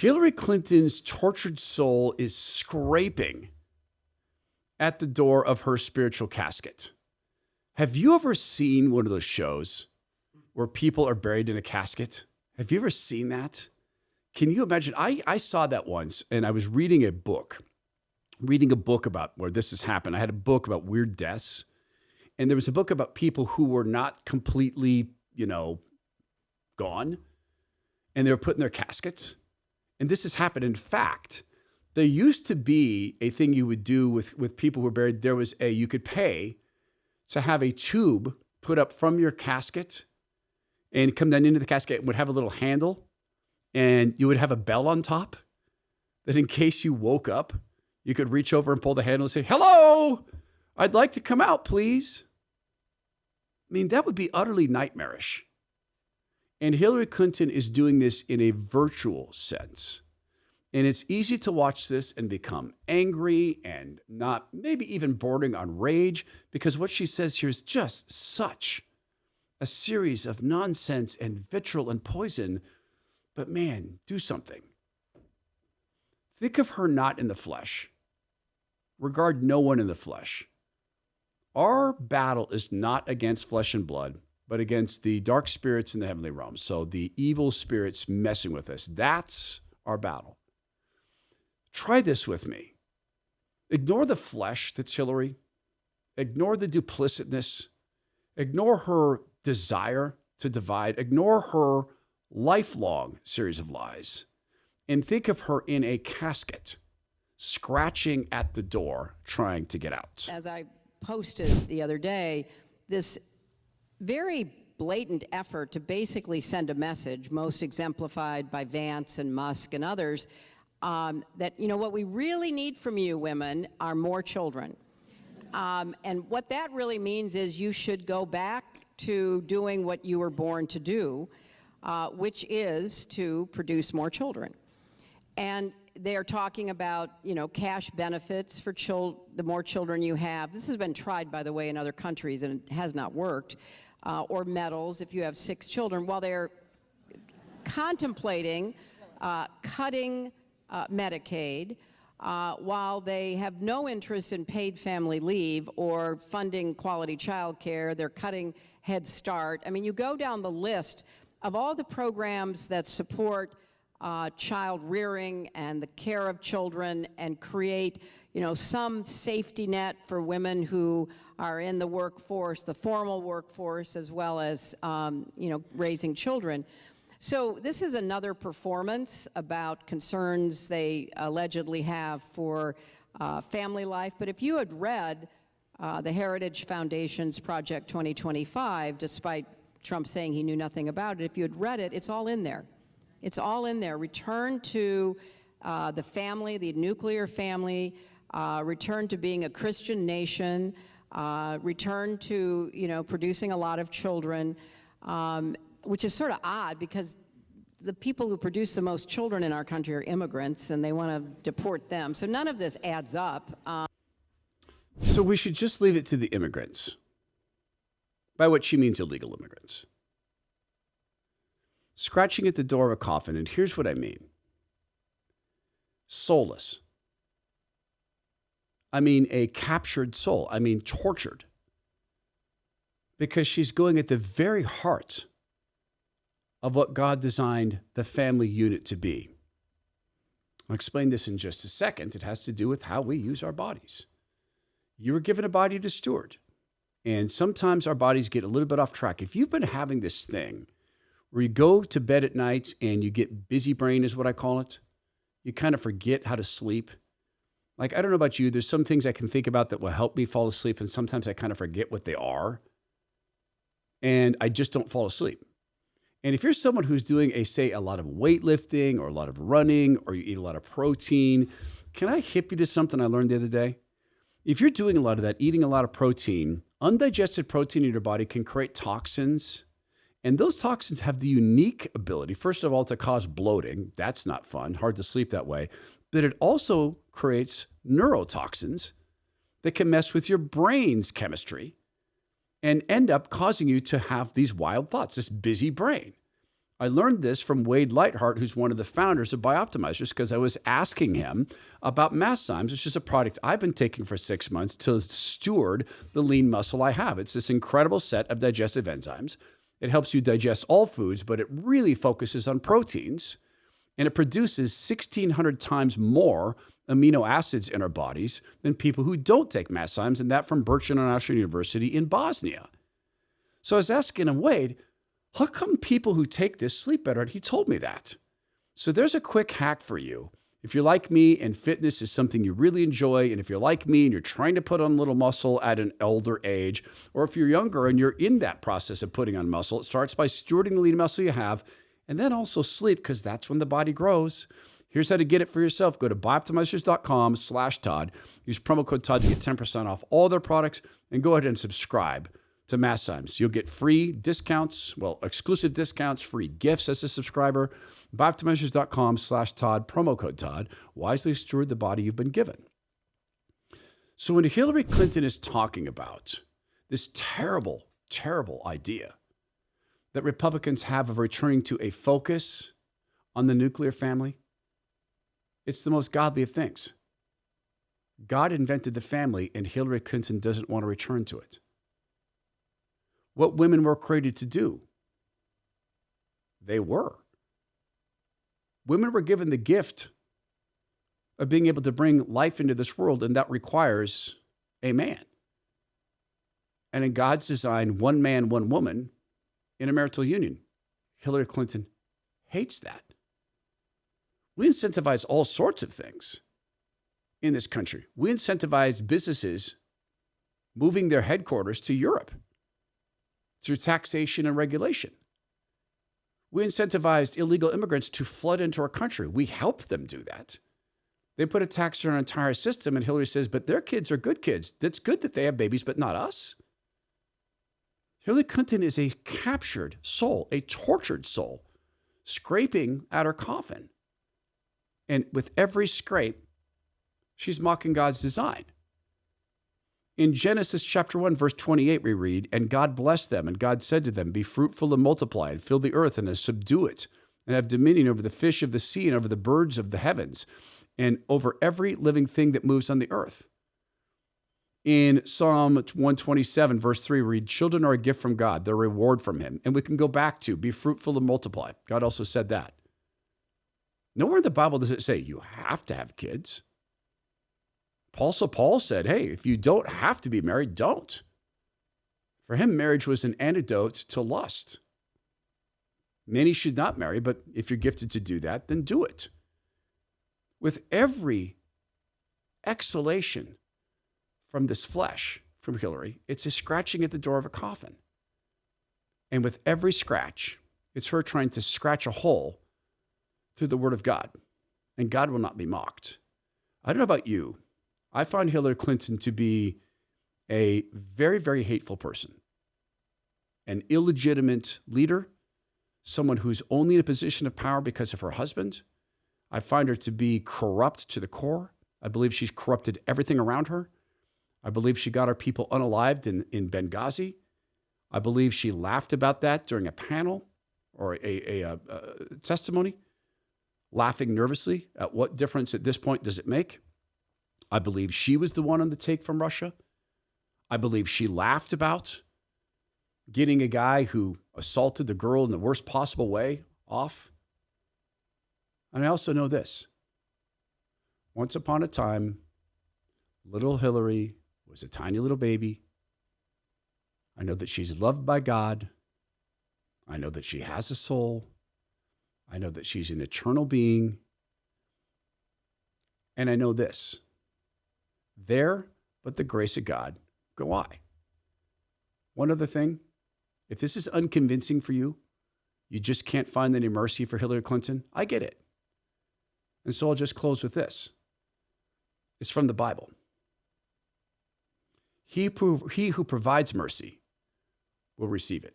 Hillary Clinton's tortured soul is scraping at the door of her spiritual casket. Have you ever seen one of those shows where people are buried in a casket? Have you ever seen that? Can you imagine? I saw that once, and I was reading a book about where this has happened. I had a book about weird deaths, and there was a book about people who were not completely, gone, and they were put in their caskets. And this has happened. In fact, there used to be a thing you would do with people who were buried. You could pay to have a tube put up from your casket and come down into the casket and would have a little handle, and you would have a bell on top that in case you woke up, you could reach over and pull the handle and say, "Hello, I'd like to come out, please." I mean, that would be utterly nightmarish. And Hillary Clinton is doing this in a virtual sense. And it's easy to watch this and become angry and not maybe even bordering on rage, because what she says here is just such a series of nonsense and vitriol and poison. But man, do something. Think of her not in the flesh. Regard no one in the flesh. Our battle is not against flesh and blood, but against the dark spirits in the heavenly realms. So the evil spirits messing with us. That's our battle. Try this with me. Ignore the flesh that's Hillary. Ignore the duplicitousness. Ignore her desire to divide. Ignore her lifelong series of lies. And think of her in a casket, scratching at the door, trying to get out. As I posted the other day, this very blatant effort to basically send a message, most exemplified by Vance and Musk and others, that, what we really need from you women are more children. And what that really means is you should go back to doing what you were born to do, which is to produce more children. And they're talking about, cash benefits for the more children you have. This has been tried, by the way, in other countries, and it has not worked. Or medals if you have 6 children, while they're contemplating cutting Medicaid, while they have no interest in paid family leave or funding quality child care. They're cutting Head Start. I mean, you go down the list of all the programs that support child rearing and the care of children and create, some safety net for women who are in the workforce, the formal workforce, as well as, raising children. So this is another performance about concerns they allegedly have for family life. But if you had read the Heritage Foundation's Project 2025, despite Trump saying he knew nothing about it, if you had read it, it's all in there. It's all in there. Return to the family, the nuclear family, return to being a Christian nation, return to, producing a lot of children, which is sort of odd because the people who produce the most children in our country are immigrants and they want to deport them. So none of this adds up. So we should just leave it to the immigrants, by what she means illegal immigrants. Scratching at the door of a coffin, and here's what I mean. Soulless. I mean a captured soul. I mean tortured. Because she's going at the very heart of what God designed the family unit to be. I'll explain this in just a second. It has to do with how we use our bodies. You were given a body to steward. And sometimes our bodies get a little bit off track. If you've been having this thing where you go to bed at night and you get busy brain is what I call it. You kind of forget how to sleep. Like, I don't know about you. There's some things I can think about that will help me fall asleep. And sometimes I kind of forget what they are. And I just don't fall asleep. And if you're someone who's doing a lot of weightlifting or a lot of running or you eat a lot of protein, can I hip you to something I learned the other day? If you're doing a lot of that, eating a lot of protein, undigested protein in your body can create toxins. And those toxins have the unique ability, first of all, to cause bloating. That's not fun, hard to sleep that way. But it also creates neurotoxins that can mess with your brain's chemistry and end up causing you to have these wild thoughts, this busy brain. I learned this from Wade Lightheart, who's one of the founders of Bioptimizers, because I was asking him about Masszymes, which is a product I've been taking for 6 months to steward the lean muscle I have. It's this incredible set of digestive enzymes. It helps you digest all foods, but it really focuses on proteins, and it produces 1,600 times more amino acids in our bodies than people who don't take Masszymes, and that from Berkshire International University in Bosnia. So I was asking him, Wade, how come people who take this sleep better? And he told me that. So there's a quick hack for you. If you're like me and fitness is something you really enjoy, and if you're like me and you're trying to put on a little muscle at an older age, or if you're younger and you're in that process of putting on muscle, it starts by stewarding the lean muscle you have, and then also sleep, because that's when the body grows. Here's how to get it for yourself. Go to bioptimizers.com/Todd. Use promo code Todd to get 10% off all their products, and go ahead and subscribe to Masszymes. You'll get free discounts, exclusive discounts, free gifts as a subscriber. Bioptimizers.com/Todd, promo code Todd. Wisely steward the body you've been given. So when Hillary Clinton is talking about this terrible, terrible idea that Republicans have of returning to a focus on the nuclear family, it's the most godly of things. God invented the family, and Hillary Clinton doesn't want to return to it. What women were created to do, they were. Women were given the gift of being able to bring life into this world, and that requires a man. And in God's design, one man, one woman in a marital union. Hillary Clinton hates that. We incentivize all sorts of things in this country. We incentivize businesses moving their headquarters to Europe through taxation and regulation. We incentivized illegal immigrants to flood into our country. We helped them do that. They put a tax on our entire system, and Hillary says, but their kids are good kids. That's good that they have babies, but not us. Hillary Clinton is a captured soul, a tortured soul, scraping at her coffin. And with every scrape, she's mocking God's design. In Genesis chapter 1, verse 28, we read, and God blessed them, and God said to them, be fruitful and multiply, and fill the earth and subdue it, and have dominion over the fish of the sea and over the birds of the heavens, and over every living thing that moves on the earth. In Psalm 127, verse 3, we read, children are a gift from God, they're a reward from him. And we can go back to, be fruitful and multiply. God also said that. Nowhere in the Bible does it say you have to have kids. Paul said, hey, if you don't have to be married, don't. For him, marriage was an antidote to lust. Many should not marry, but if you're gifted to do that, then do it. With every exhalation from this flesh, from Hillary, it's a scratching at the door of a coffin. And with every scratch, it's her trying to scratch a hole through the word of God. And God will not be mocked. I don't know about you. I find Hillary Clinton to be a very, very hateful person, an illegitimate leader, someone who's only in a position of power because of her husband. I find her to be corrupt to the core. I believe she's corrupted everything around her. I believe she got our people unalived in Benghazi. I believe she laughed about that during a panel or a testimony, laughing nervously at what difference at this point does it make. I believe she was the one on the take from Russia. I believe she laughed about getting a guy who assaulted the girl in the worst possible way off. And I also know this. Once upon a time, little Hillary was a tiny little baby. I know that she's loved by God. I know that she has a soul. I know that she's an eternal being. And I know this. There, but the grace of God, go I. One other thing, if this is unconvincing for you, you just can't find any mercy for Hillary Clinton, I get it. And so I'll just close with this. It's from the Bible. He who provides mercy will receive it.